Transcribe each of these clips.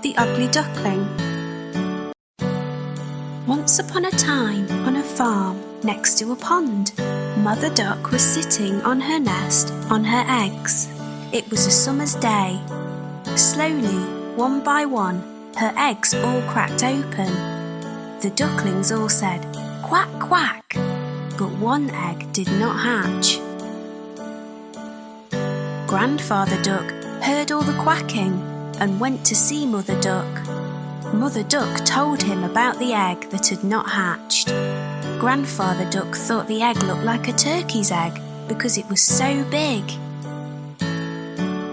the Ugly Duckling. Once upon a time, on a farm next to a pond, Mother Duck was sitting on her nest on her eggs. It was a summer's day. Slowly, one by one, her eggs all cracked open. The ducklings all said, "Quack, quack," but one egg did not hatch. Grandfather Duck heard all the quacking and went to see Mother Duck. Mother Duck told him about the egg that had not hatched. Grandfather Duck thought the egg looked like a turkey's egg because it was so big.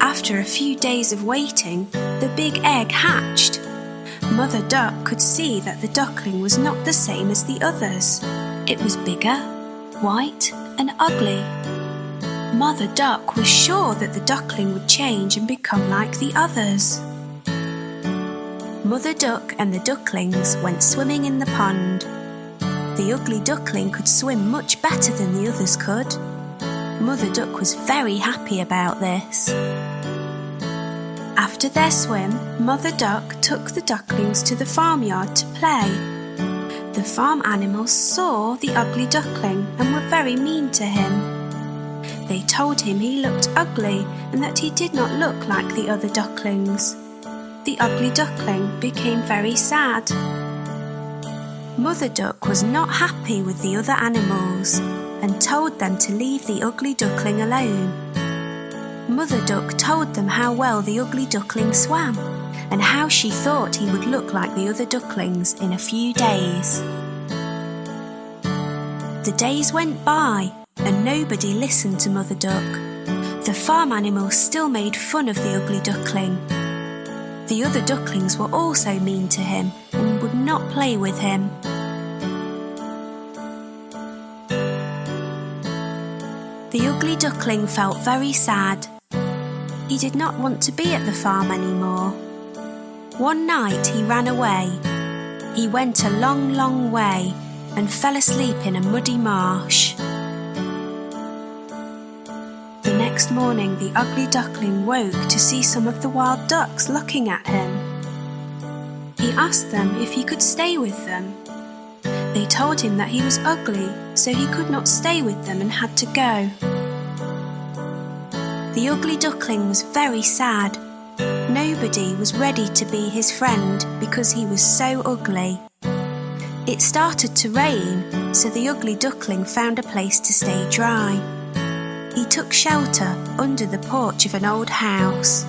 After a few days of waiting, the big egg hatched. Mother Duck could see that the duckling was not the same as the others. It was bigger, white, and ugly. Mother Duck was sure that the duckling would change and become like the others. Mother Duck and the ducklings went swimming in the pond. The Ugly Duckling could swim much better than the others could. Mother Duck was very happy about this. After their swim, Mother Duck took the ducklings to the farmyard to play. The farm animals saw the Ugly Duckling and were very mean to him. They told him he looked ugly and that he did not look like the other ducklings. The Ugly Duckling became very sad. Mother Duck was not happy with the other animals and told them to leave the Ugly Duckling alone. Mother Duck told them how well the Ugly Duckling swam and how she thought he would look like the other ducklings in a few days. The days went by and nobody listened to Mother Duck. The farm animals still made fun of the Ugly Duckling. The other ducklings were also mean to him and would not play with him. The Ugly Duckling felt very sad. He did not want to be at the farm anymore. One night he ran away. He went a long, long way and fell asleep in a muddy marsh. The next morning the Ugly Duckling woke to see some of the wild ducks looking at him. He asked them if he could stay with them. They told him that he was ugly, so he could not stay with them and had to go. The Ugly Duckling was very sad. Nobody was ready to be his friend because he was so ugly. It started to rain, so the Ugly Duckling found a place to stay dry. He took shelter under the porch of an old house.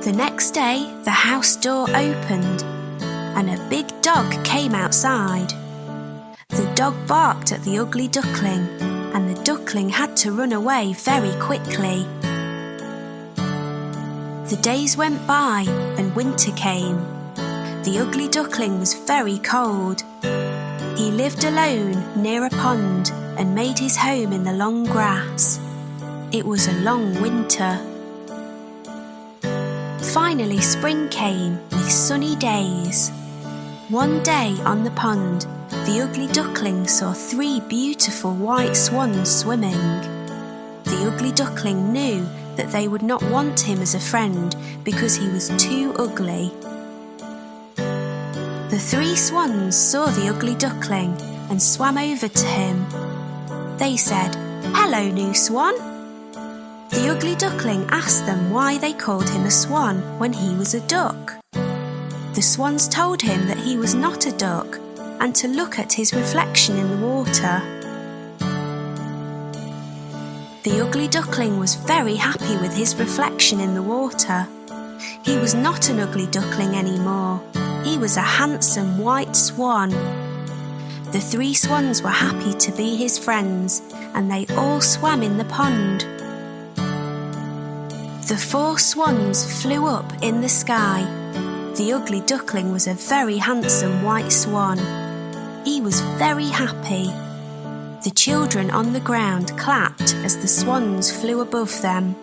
The next day, the house door opened and a big dog came outside. The dog barked at the Ugly Duckling and the duckling had to run away very quickly. The days went by and winter came. The Ugly Duckling was very cold. He lived alone near a pond and made his home in the long grass. It was a long winter. Finally spring came with sunny days. One day on the pond, the Ugly Duckling saw 3 beautiful white swans swimming. The Ugly Duckling knew that they would not want him as a friend because he was too ugly. The 3 swans saw the Ugly Duckling and swam over to him. They said, "Hello, new swan." The Ugly Duckling asked them why they called him a swan when he was a duck. The swans told him that he was not a duck and to look at his reflection in the water. The Ugly Duckling was very happy with his reflection in the water. He was not an ugly duckling anymore. He was a handsome white swan. The 3 swans were happy to be his friends and they all swam in the pond. The 4 swans flew up in the sky. The Ugly Duckling was a very handsome white swan. He was very happy. The children on the ground clapped as the swans flew above them.